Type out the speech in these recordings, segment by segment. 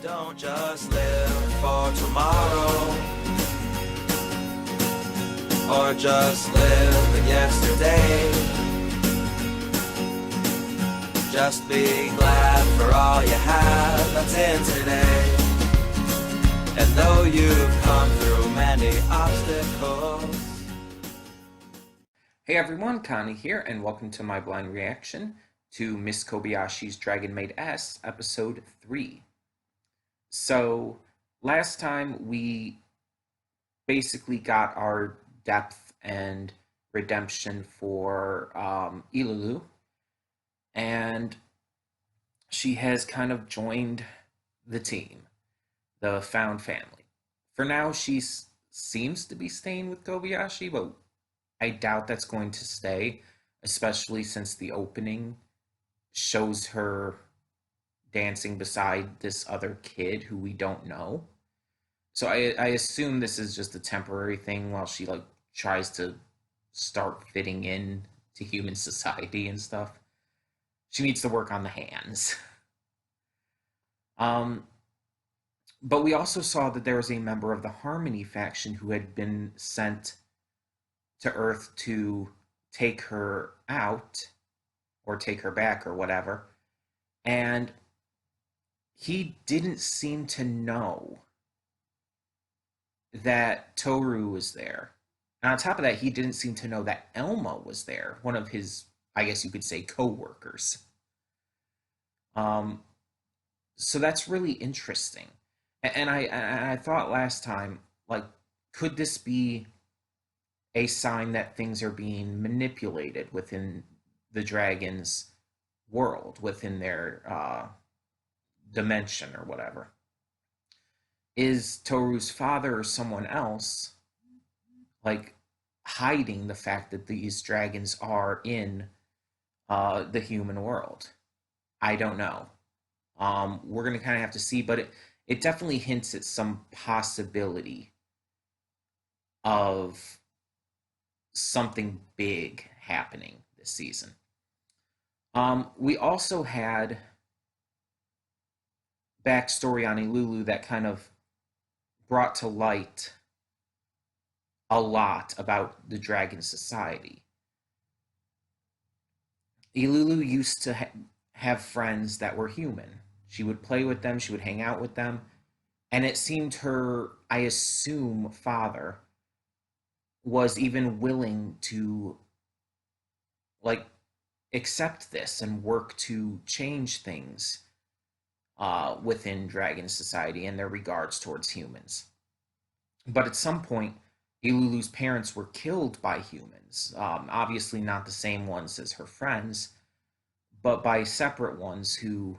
Don't just live for tomorrow, or just live in yesterday. Just be glad for all you have that's in today. And though you've come through many obstacles. Hey everyone, Connie here, and welcome to my blind reaction to Miss Kobayashi's Dragon Maid S, Episode 3. So, last time we basically got our depth and redemption for Ilulu, and she has kind of joined the team, the found family. For now, she seems to be staying with Kobayashi, but I doubt that's going to stay, especially since the opening shows her dancing beside this other kid who we don't know. So I assume this is just a temporary thing while she tries to start fitting in to human society and stuff. She needs to work on the hands. But we also saw that there was a member of the Harmony faction who had been sent to Earth to take her out or take her back or whatever. And he didn't seem to know that Toru was there. And on top of that, he didn't seem to know that Elma was there, one of his, I guess you could say, co-workers. So that's really interesting. And I thought last time, could this be a sign that things are being manipulated within the dragon's world, within their dimension or whatever? Is Toru's father or someone else hiding the fact that these dragons are in the human world? I don't know. We're gonna kind of have to see, but it definitely hints at some possibility of something big happening this season. We also had backstory on Ilulu that kind of brought to light a lot about the Dragon Society. Ilulu used to have friends that were human. She would play with them, she would hang out with them, and it seemed her, I assume, father was even willing to accept this and work to change things within Dragon Society and their regards towards humans. But at some point, Ilulu's parents were killed by humans. Obviously not the same ones as her friends, but by separate ones who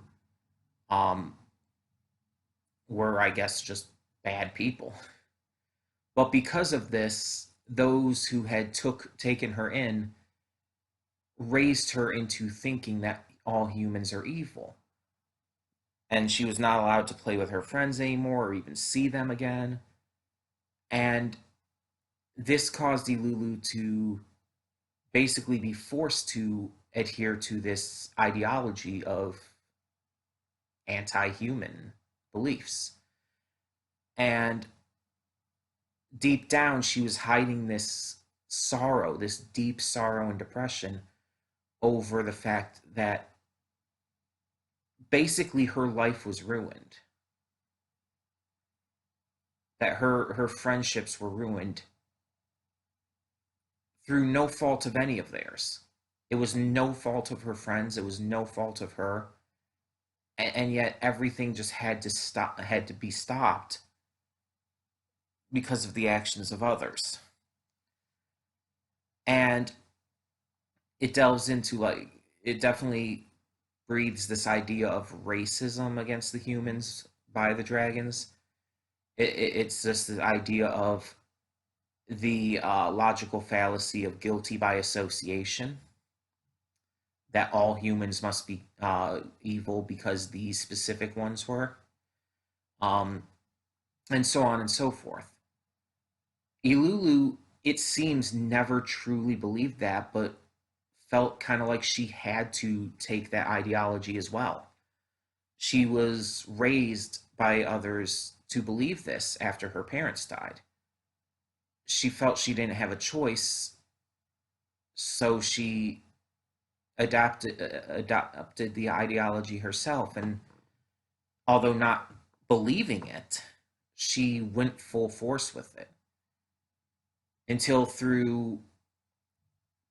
were, I guess, just bad people. But because of this, those who had taken her in raised her into thinking that all humans are evil. And she was not allowed to play with her friends anymore or even see them again. And this caused Ilulu to basically be forced to adhere to this ideology of anti-human beliefs. And deep down, she was hiding this sorrow, this deep sorrow and depression over the fact that basically her life was ruined. That her friendships were ruined through no fault of any of theirs. It was no fault of her friends, it was no fault of her. And yet everything just had to be stopped because of the actions of others. And it delves into it definitely breathes this idea of racism against the humans by the dragons. It's just the idea of the logical fallacy of guilty by association, that all humans must be evil because these specific ones were, and so on and so forth. Ilulu, it seems, never truly believed that, but felt kind of like she had to take that ideology as well. She was raised by others to believe this after her parents died. She felt she didn't have a choice, so she adopted the ideology herself. And although not believing it, she went full force with it until through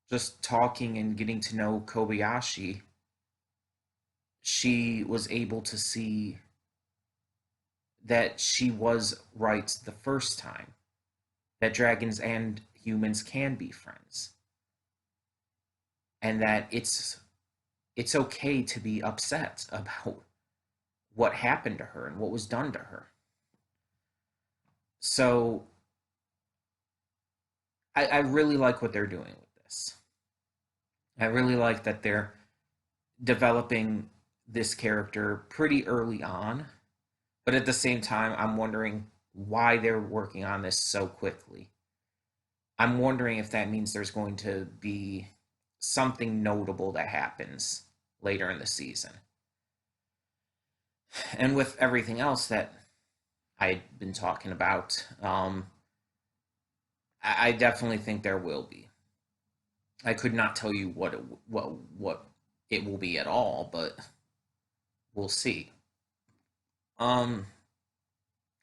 just talking and getting to know Kobayashi, she was able to see that she was right the first time, that dragons and humans can be friends, and that it's okay to be upset about what happened to her and what was done to her. So I really like what they're doing with this. I really like that they're developing this character pretty early on, but at the same time, I'm wondering why they're working on this so quickly. I'm wondering if that means there's going to be something notable that happens later in the season. And with everything else that I've been talking about, I definitely think there will be. I could not tell you what it will be at all, but we'll see. I'm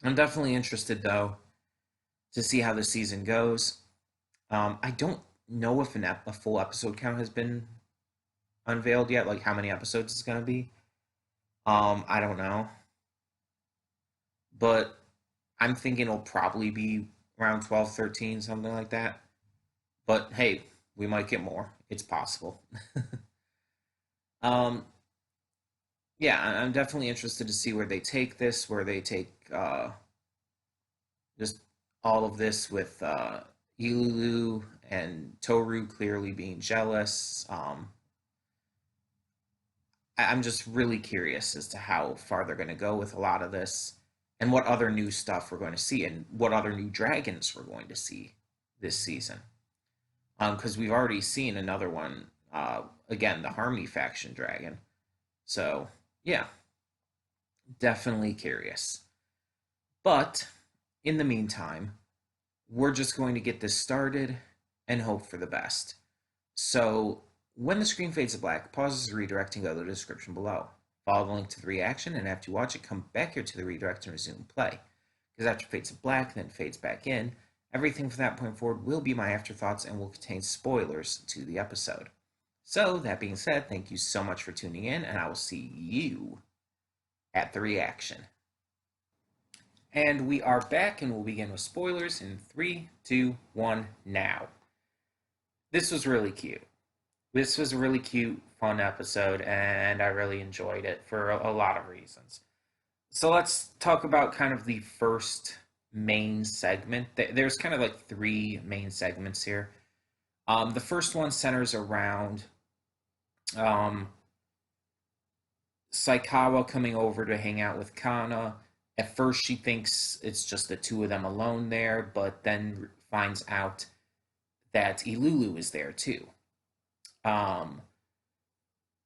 definitely interested though to see how the season goes. I don't know if a full episode count has been unveiled yet, like how many episodes it's going to be. I don't know, but I'm thinking it'll probably be around 12, 13, something like that. But hey, we might get more. It's possible. um, yeah, I'm definitely interested to see where they take this, where they take just all of this with Ilulu and Toru clearly being jealous. I'm just really curious as to how far they're going to go with a lot of this and what other new stuff we're going to see and what other new dragons we're going to see this season. Because we've already seen another one, again, the Harmony faction dragon. So, yeah, definitely curious. But in the meantime, we're just going to get this started and hope for the best. So, when the screen fades to black, pause the redirect and go to the description below. Follow the link to the reaction, and after you watch it, come back here to the redirect and resume play. Because after it fades to black and then fades back in, everything from that point forward will be my afterthoughts and will contain spoilers to the episode. So, that being said, thank you so much for tuning in, and I will see you at the reaction. And we are back, and we'll begin with spoilers in 3, 2, 1, now. This was really cute. This was a really cute, fun episode, and I really enjoyed it for a lot of reasons. So let's talk about kind of the first main segment. There's kind of like 3 main segments here. The first one centers around Saikawa coming over to hang out with Kana. At first, she thinks it's just the 2 of them alone there, but then finds out that Ilulu is there too.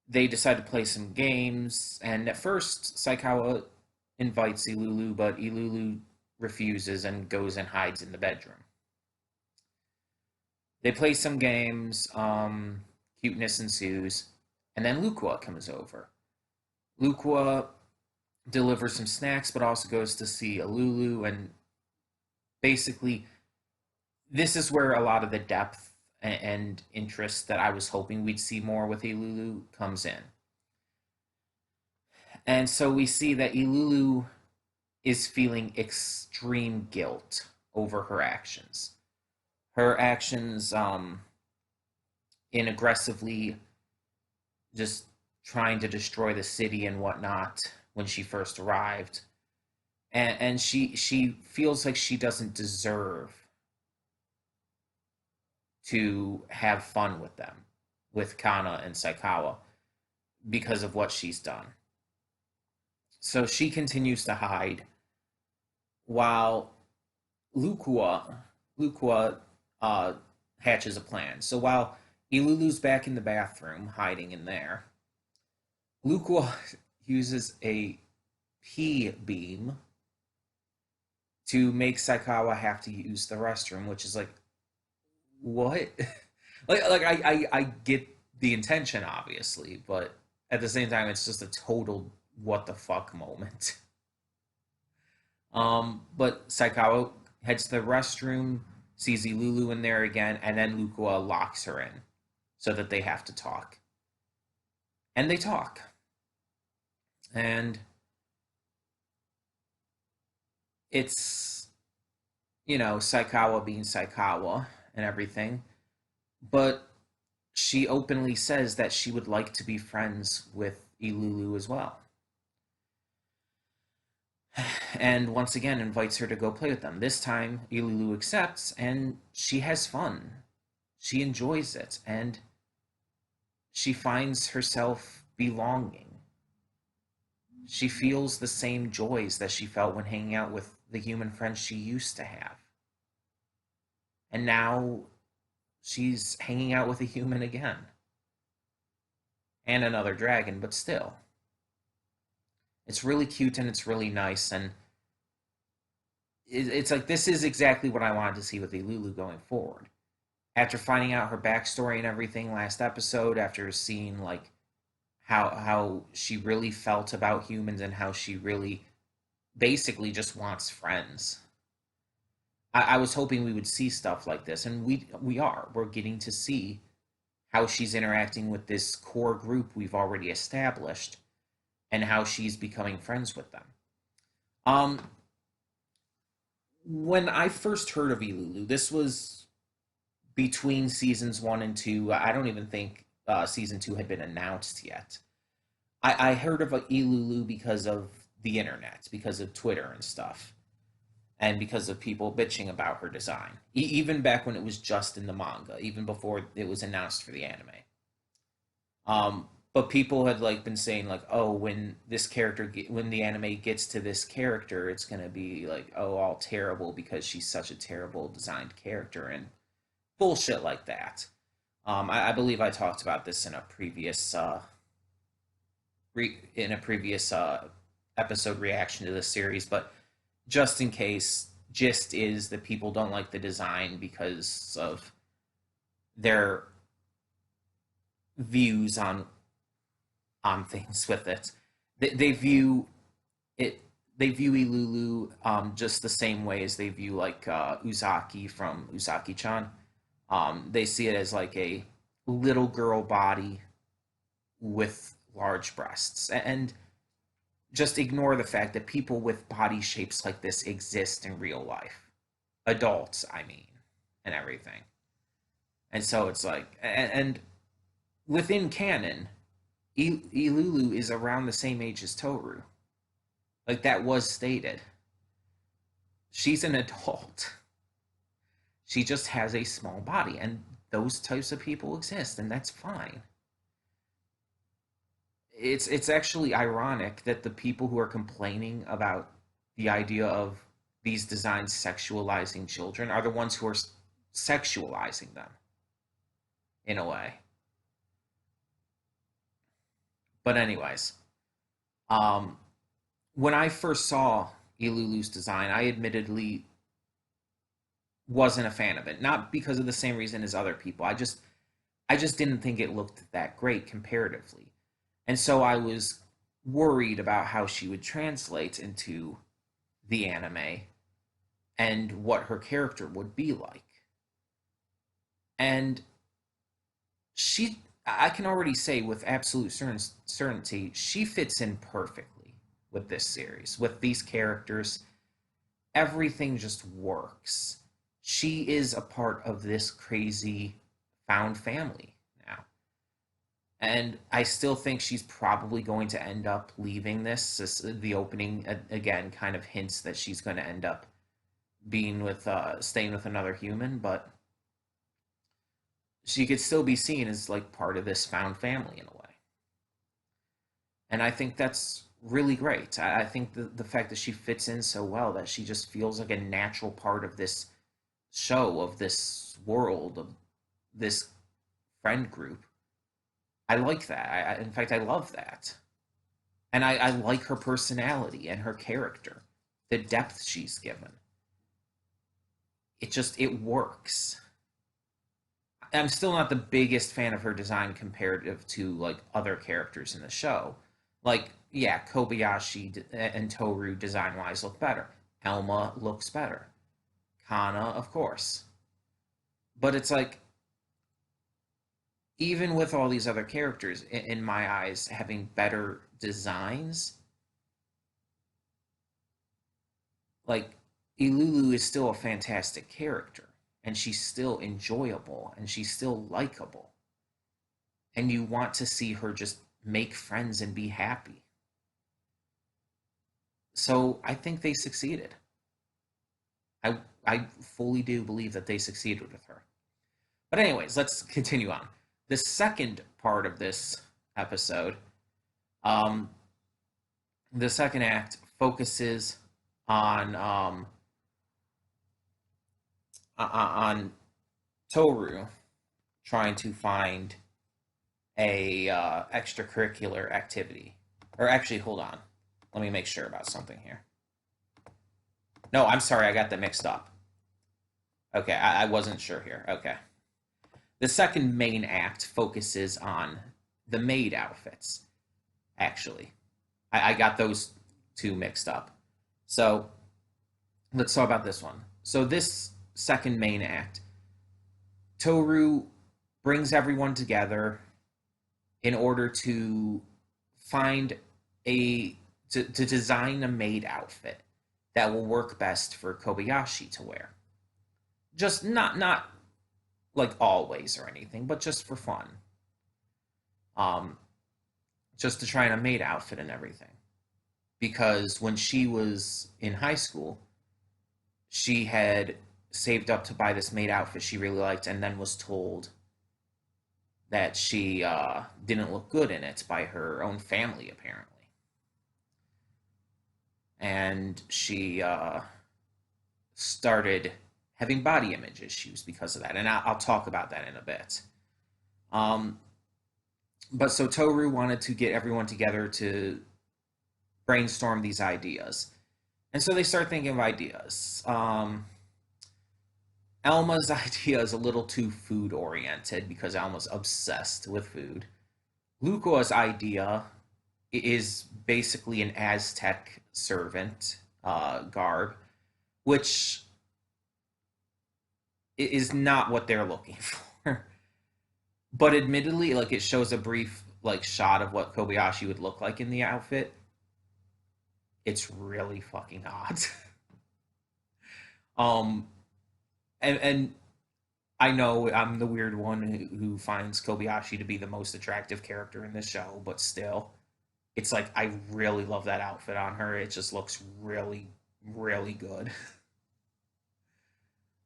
They decide to play some games, and at first, Saikawa invites Ilulu, but Ilulu refuses and goes and hides in the bedroom. They play some games, cuteness ensues, and then Lukua comes over. Lukua delivers some snacks, but also goes to see Ilulu, and basically, this is where a lot of the depth and interest that I was hoping we'd see more with Ilulu comes in. And so we see that Ilulu is feeling extreme guilt over her actions. Her actions in aggressively just trying to destroy the city and whatnot when she first arrived. And she feels like she doesn't deserve to have fun with them, with Kana and Saikawa, because of what she's done. So she continues to hide while Lukua hatches a plan. So while Ilulu's back in the bathroom, hiding in there, Lukua uses a P beam to make Saikawa have to use the restroom, which is like, what? I get the intention, obviously, but at the same time, it's just a total what the fuck moment. But Saikawa heads to the restroom, sees Ilulu in there again, and then Lukua locks her in so that they have to talk. And they talk. And it's, Saikawa being Saikawa and everything. But she openly says that she would like to be friends with Ilulu as well. And once again invites her to go play with them. This time, Ilulu accepts, and she has fun. She enjoys it, and she finds herself belonging. She feels the same joys that she felt when hanging out with the human friends she used to have. And now she's hanging out with a human again. And another dragon, but still. It's really cute and it's really nice, and it's like this is exactly what I wanted to see with Ilulu going forward. After finding out her backstory and everything last episode, after seeing like how she really felt about humans and how she really basically just wants friends. I was hoping we would see stuff like this, and we're getting to see how she's interacting with this core group we've already established and how she's becoming friends with them. When I first heard of Ilulu, this was between seasons 1 and 2. I don't even think season 2 had been announced yet. I heard of Ilulu because of the internet, because of Twitter and stuff, and because of people bitching about her design. Even back when it was just in the manga, even before it was announced for the anime. But people had like been saying like, oh, when the anime gets to this character, it's gonna be like, oh, all terrible because she's such a terrible designed character and bullshit like that. I believe I talked about this in a previous episode reaction to this series, but just in case, gist is that people don't like the design because of their views on things with it. They view it. They view Ilulu just the same way as they view like Uzaki from Uzaki-chan. They see it as like a little girl body with large breasts, and just ignore the fact that people with body shapes like this exist in real life. Adults, I mean, and everything. And so it's like, and within canon, Ilulu is around the same age as Toru. Like, that was stated. She's an adult. She just has a small body, and those types of people exist, and that's fine. It's actually ironic that the people who are complaining about the idea of these designs sexualizing children are the ones who are sexualizing them, in a way. But anyways, when I first saw Ilulu's design, I admittedly wasn't a fan of it. Not because of the same reason as other people. I just didn't think it looked that great comparatively. And so I was worried about how she would translate into the anime and what her character would be like. And I can already say with absolute certainty, she fits in perfectly with this series, with these characters. Everything just works. She is a part of this crazy found family now. And I still think she's probably going to end up leaving this. The opening, again, kind of hints that she's going to end up staying with another human, but she could still be seen as like part of this found family in a way. And I think that's really great. I think the fact that she fits in so well, that she just feels like a natural part of this show, of this world, of this friend group. I like that. In fact, I love that. And I like her personality and her character, the depth she's given. It works. I'm still not the biggest fan of her design comparative to like other characters in the show. Like, yeah, Kobayashi and Toru design wise look better. Elma looks better. Kana, of course. But it's like, even with all these other characters, in my eyes, having better designs, like, Ilulu is still a fantastic character, and she's still enjoyable, and she's still likable. And you want to see her just make friends and be happy. So I think they succeeded. I fully do believe that they succeeded with her. But anyways, let's continue on. The second part of this episode, um, the second act focuses on on Toru trying to find a extracurricular activity. Or actually, hold on. Let me make sure about something here. No, I'm sorry, I got that mixed up. Okay, I wasn't sure here. Okay. The second main act focuses on the maid outfits, actually. I got those two mixed up. So let's talk about this one. So this second main act, Toru brings everyone together in order to find to design a maid outfit that will work best for Kobayashi to wear. Just not like always or anything, but just for fun. Um, just to try on a maid outfit and everything. Because when she was in high school, she had saved up to buy this maid outfit she really liked, and then was told that she didn't look good in it by her own family, apparently. And she started having body image issues because of that. And I'll talk about that in a bit. But so Toru wanted to get everyone together to brainstorm these ideas. And so they start thinking of ideas. Alma's idea is a little too food oriented because Alma's obsessed with food. Luca's idea is basically an Aztec servant garb, which is not what they're looking for. But admittedly, like, it shows a brief like shot of what Kobayashi would look like in the outfit. It's really fucking odd. um, and I know I'm the weird one who finds Kobayashi to be the most attractive character in this show, but still, it's like I really love that outfit on her. It just looks really, really good.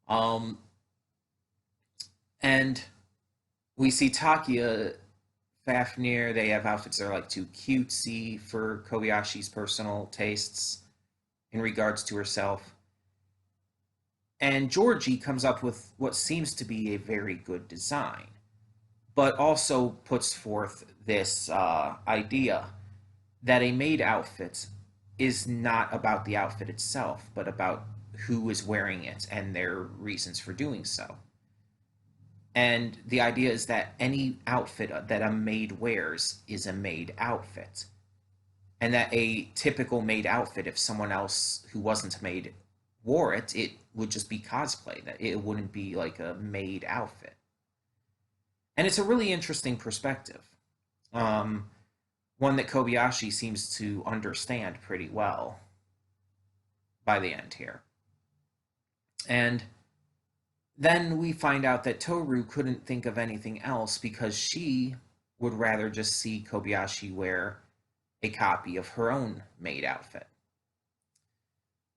Um, and we see Takia, Fafnir. They have outfits that are like too cutesy for Kobayashi's personal tastes in regards to herself. And Georgie comes up with what seems to be a very good design, but also puts forth this idea that a maid outfit is not about the outfit itself, but about who is wearing it and their reasons for doing so. And the idea is that any outfit that a maid wears is a maid outfit. And that a typical maid outfit, if someone else who wasn't a maid wore it, it would just be cosplay. That it wouldn't be like a maid outfit. And it's a really interesting perspective. One that Kobayashi seems to understand pretty well by the end here. And then we find out that Toru couldn't think of anything else because she would rather just see Kobayashi wear a copy of her own maid outfit,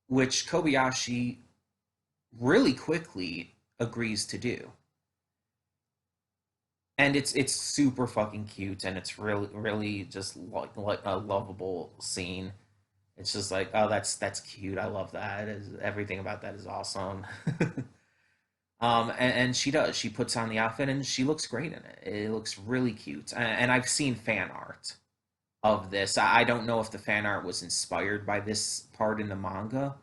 which Kobayashi really quickly agrees to do. And it's super fucking cute, and it's really just like a lovable scene. It's just like, oh, that's cute. I love that. Everything about that is awesome. And she does. She puts on the outfit, and she looks great in it. It looks really cute. And I've seen fan art of this. I don't know if the fan art was inspired by this part in the manga,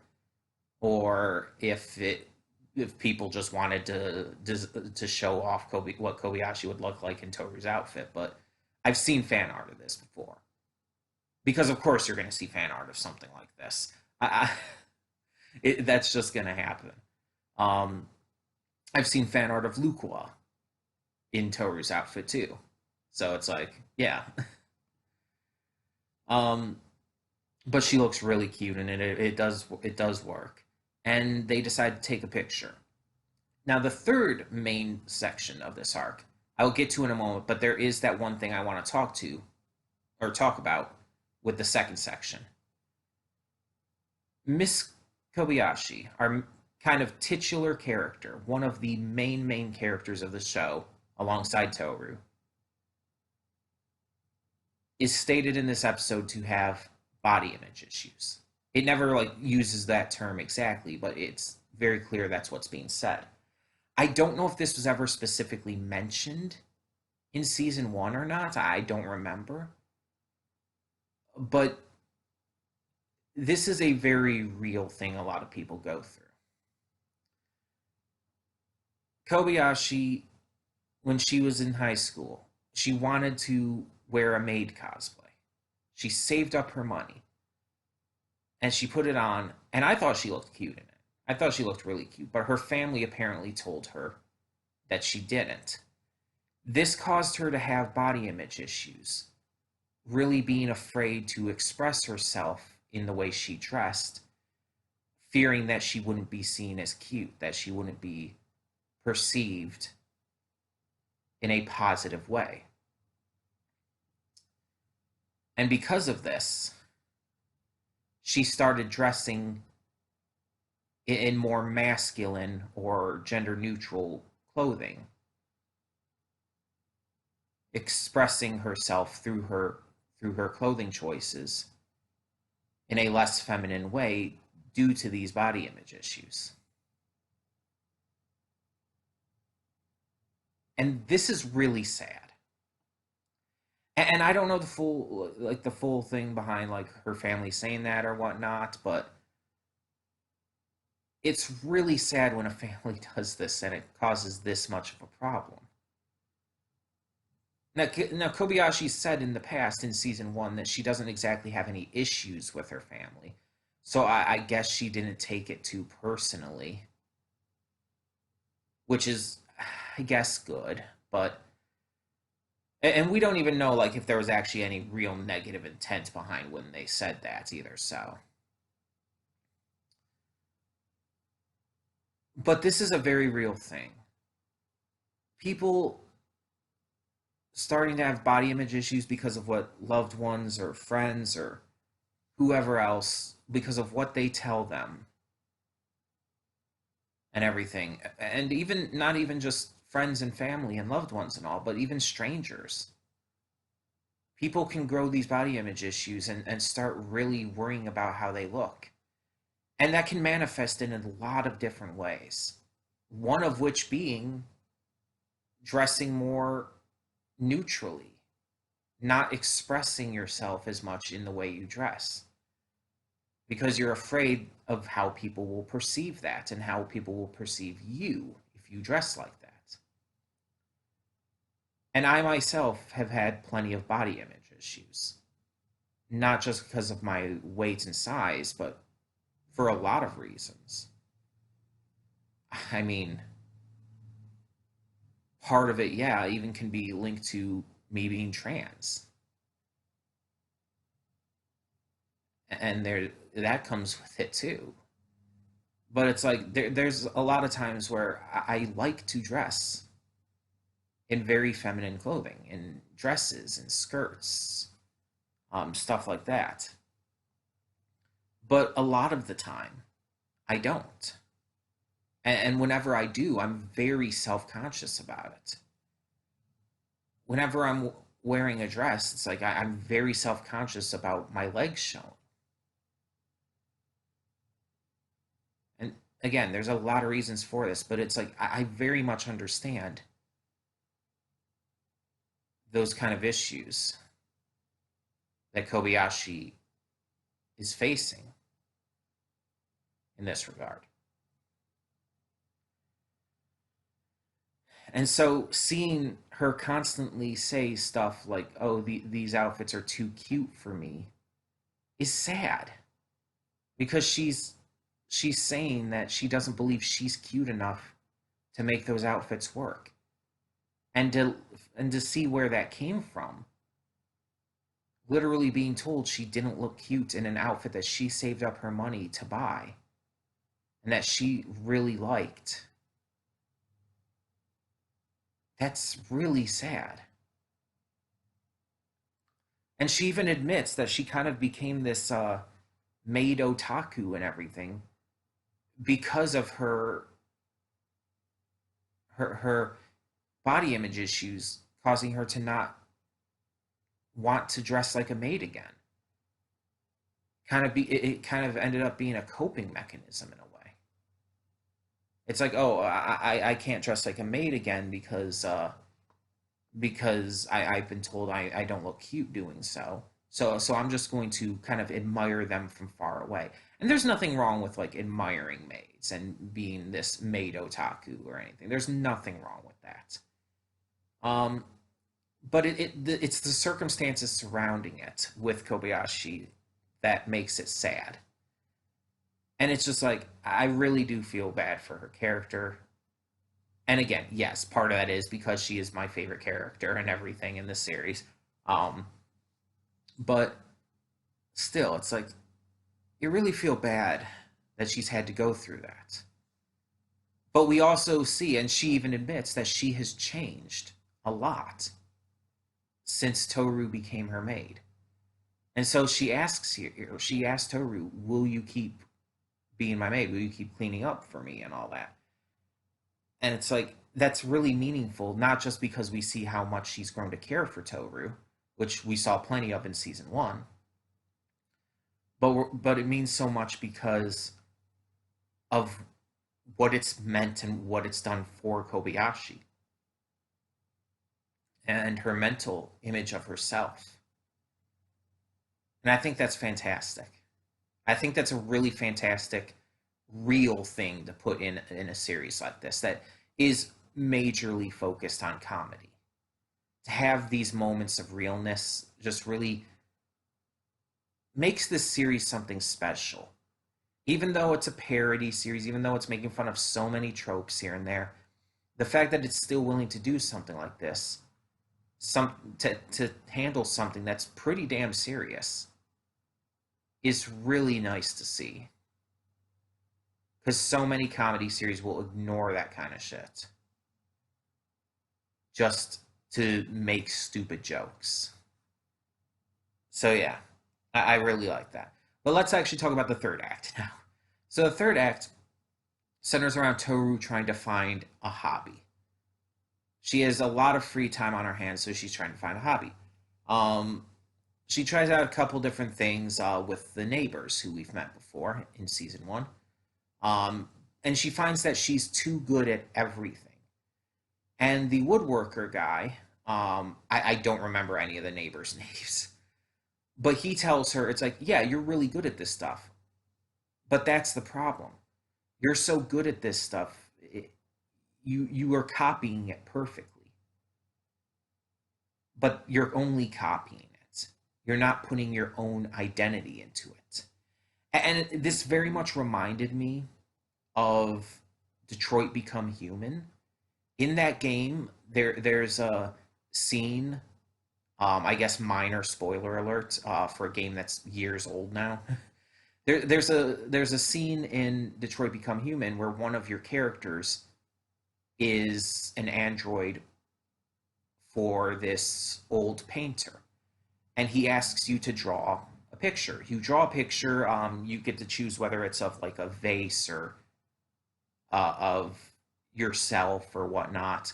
or if people just wanted to show off what Kobayashi would look like in Toru's outfit. But I've seen fan art of this before, because of course you're going to see fan art of something like this. That's just going to happen. Um, I've seen fan art of Lukua in Toru's outfit too, so it's like, yeah. um, but she looks really cute, and it does work. And they decide to take a picture. Now, the third main section of this arc, I'll get to in a moment, but there is that one thing I want to talk about with the second section. Miss Kobayashi, our kind of titular character, one of the main characters of the show, alongside Toru, is stated in this episode to have body image issues. It never like uses that term exactly, but it's very clear that's what's being said. I don't know if this was ever specifically mentioned in season 1 or not. I don't remember. But this is a very real thing a lot of people go through. Kobayashi, when she was in high school, she wanted to wear a Maid cosplay. She saved up her money and she put it on, and I thought she looked cute in it. I thought she looked really cute, but her family apparently told her that she didn't. This caused her to have body image issues, really being afraid to express herself in the way she dressed, fearing that she wouldn't be seen as cute, that she wouldn't be perceived in a positive way. And because of this, she started dressing in more masculine or gender neutral clothing, expressing herself through her clothing choices in a less feminine way due to these body image issues. And this is really sad. And I don't know the full thing behind like her family saying that or whatnot, but it's really sad when a family does this and it causes this much of a problem. Now Kobayashi said in the past in season 1 that she doesn't exactly have any issues with her family, so I guess she didn't take it too personally, which is, I guess, good. But and we don't even know like if there was actually any real negative intent behind when they said that either. So, but this is a very real thing. People starting to have body image issues because of what loved ones or friends or whoever else, because of what they tell them and everything. And even not even just friends and family and loved ones and all, but even strangers. People can grow these body image issues and start really worrying about how they look. And that can manifest in a lot of different ways. One of which being dressing more neutrally, not expressing yourself as much in the way you dress, because you're afraid of how people will perceive that and how people will perceive you if you dress like that. And I myself have had plenty of body image issues, not just because of my weight and size, but for a lot of reasons. I mean, part of it, yeah, even can be linked to me being trans. And that comes with it too. But it's like there's a lot of times where I like to dress in very feminine clothing, in dresses and skirts, stuff like that. But a lot of the time, I don't. And whenever I do, I'm very self-conscious about it. Whenever I'm wearing a dress, it's like I'm very self-conscious about my legs showing. And again, there's a lot of reasons for this, but it's like I very much understand those kind of issues that Kobayashi is facing in this regard. And so seeing her constantly say stuff like, "Oh, these outfits are too cute for me," is sad because she's saying that she doesn't believe she's cute enough to make those outfits work. And to see where that came from, literally being told she didn't look cute in an outfit that she saved up her money to buy and that she really liked. That's really sad. And she even admits that she kind of became this maid otaku and everything because of her body image issues, causing her to not want to dress like a maid again. It kind of ended up being a coping mechanism in a way. It's like, oh, I can't dress like a maid again because I've been told I don't look cute doing so. So I'm just going to kind of admire them from far away. And there's nothing wrong with like admiring maids and being this maid otaku or anything. There's nothing wrong with that. Um, but it's the circumstances surrounding it with Kobayashi that makes it sad. And it's just like I really do feel bad for her character. And again, yes, part of that is because she is my favorite character and everything in this series. Um, but still, it's like you really feel bad that she's had to go through that. But we also see, and she even admits that she has changed a lot since Toru became her maid. And so she asks Toru, "Will you keep being my maid? Will you keep cleaning up for me and all that?" And it's like that's really meaningful, not just because we see how much she's grown to care for Toru, which we saw plenty of in season one, but it means so much because of what it's meant and what it's done for Kobayashi and her mental image of herself. And I think that's fantastic. I think that's a really fantastic, real thing to put in a series like this that is majorly focused on comedy. To have these moments of realness just really makes this series something special. Even though it's a parody series, even though it's making fun of so many tropes here and there, the fact that it's still willing to do something like this, to handle something that's pretty damn serious, is really nice to see. Because so many comedy series will ignore that kind of shit just to make stupid jokes. So yeah, I really like that. But let's actually talk about the third act now. So the third act centers around Toru trying to find a hobby. She has a lot of free time on her hands, so she's trying to find a hobby. Um, she tries out a couple different things with the neighbors who we've met before in season one. And she finds that she's too good at everything. And the woodworker guy, I don't remember any of the neighbors' names, but he tells her, it's like, yeah, you're really good at this stuff. But that's the problem. You're so good at this stuff, you are copying it perfectly. But you're only copying it. You're not putting your own identity into it. And this very much reminded me of Detroit Become Human. In that game, there's a scene, I guess minor spoiler alert for a game that's years old now. There's a scene in Detroit Become Human where one of your characters is an android for this old painter, and he asks you to draw a picture. You draw a picture. You get to choose whether it's of like a vase or of yourself or whatnot.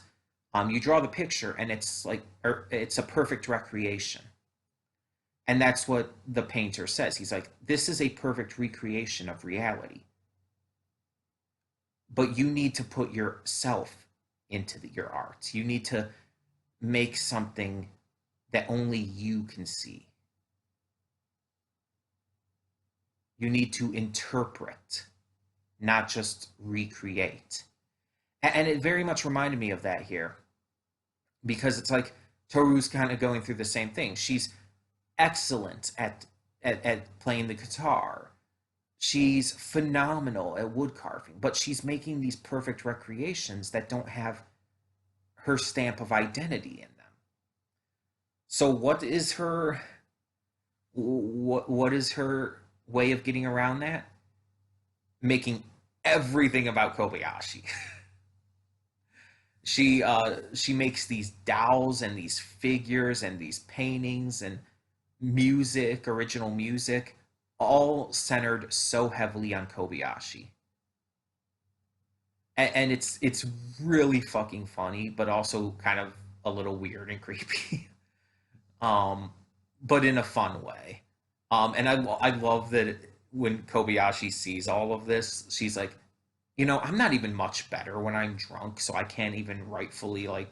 You draw the picture, and it's like it's a perfect recreation. And that's what the painter says. He's like, this is a perfect recreation of reality. But you need to put yourself into your art. You need to make something that only you can see. You need to interpret, not just recreate. And it very much reminded me of that here because it's like Toru's kind of going through the same thing. She's excellent at playing the guitar. She's phenomenal at wood carving, but she's making these perfect recreations that don't have her stamp of identity in them. So what is her way of getting around that? Making everything about Kobayashi. She makes these dolls and these figures and these paintings and music, original music, all centered so heavily on Kobayashi. And it's really fucking funny, but also kind of a little weird and creepy. um, but in a fun way. And I love that when Kobayashi sees all of this, she's like, I'm not even much better when I'm drunk, so I can't even rightfully like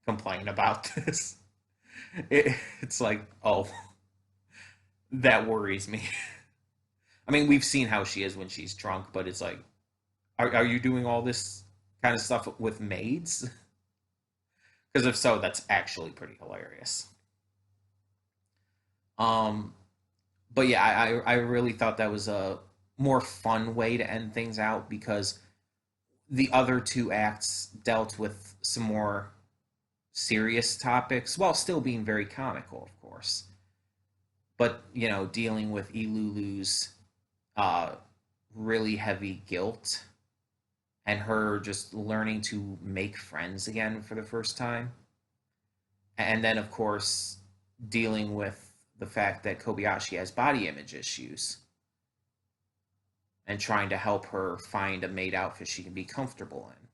complain about this. It's like, oh, that worries me. I mean, we've seen how she is when she's drunk, but it's like, are you doing all this kind of stuff with maids? Because if so, that's actually pretty hilarious. Um, but yeah, I really thought that was a more fun way to end things out because the other two acts dealt with some more serious topics while still being very comical, of course. But, dealing with Ilulu's uh, really heavy guilt and her just learning to make friends again for the first time. And then, of course, dealing with the fact that Kobayashi has body image issues and trying to help her find a maid outfit she can be comfortable in.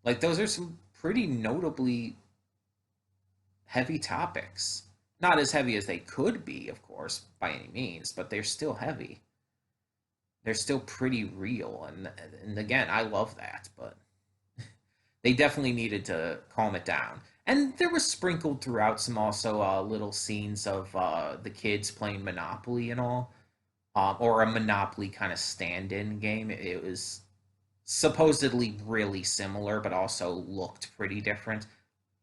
Like, those are some pretty notably heavy topics. Not as heavy as they could be, of course, by any means, but they're still heavy. They're still pretty real, and again, I love that, but they definitely needed to calm it down. And there was sprinkled throughout some also little scenes of the kids playing Monopoly and all, or a Monopoly kind of stand-in game. It was supposedly really similar, but also looked pretty different,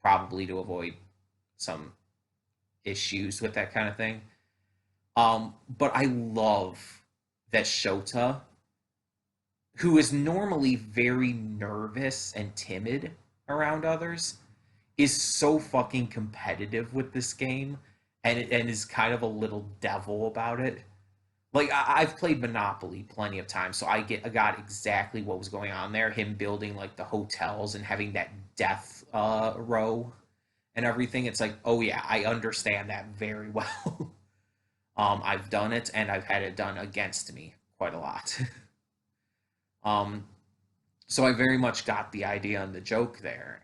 probably to avoid some issues with that kind of thing. But I love that Shota, who is normally very nervous and timid around others, is so fucking competitive with this game and is kind of a little devil about it. Like I've played Monopoly plenty of times, so I got exactly what was going on there. Him building like the hotels and having that death row and everything. It's like, oh yeah, I understand that very well. I've done it and I've had it done against me quite a lot. um, so I very much got the idea and the joke there,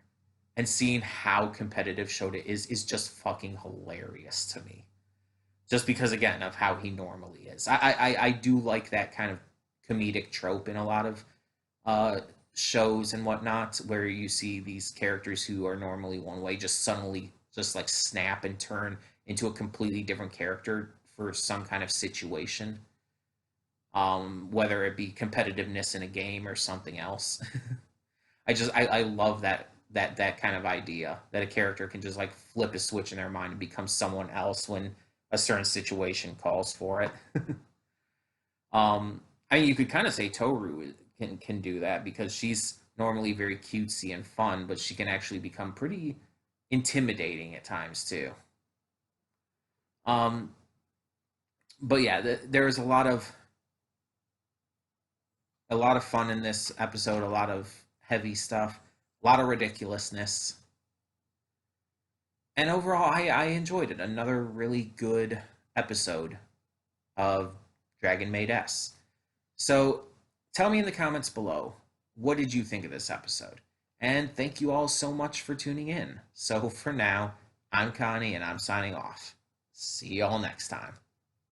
and seeing how competitive Shota is just fucking hilarious to me. Just because again of how he normally is. I do like that kind of comedic trope in a lot of uh, shows and whatnot, where you see these characters who are normally one way just suddenly just like snap and turn into a completely different character for some kind of situation. Whether it be competitiveness in a game or something else. I love that kind of idea that a character can just like flip a switch in their mind and become someone else when a certain situation calls for it. I mean, you could kind of say Toru can do that because she's normally very cutesy and fun, but she can actually become pretty intimidating at times too. Um, but yeah, there's a lot of fun in this episode, a lot of heavy stuff, a lot of ridiculousness, and overall, I enjoyed it. Another really good episode of Dragon Maid S. So tell me in the comments below, what did you think of this episode? And thank you all so much for tuning in. So for now, I'm Connie and I'm signing off. See y'all next time.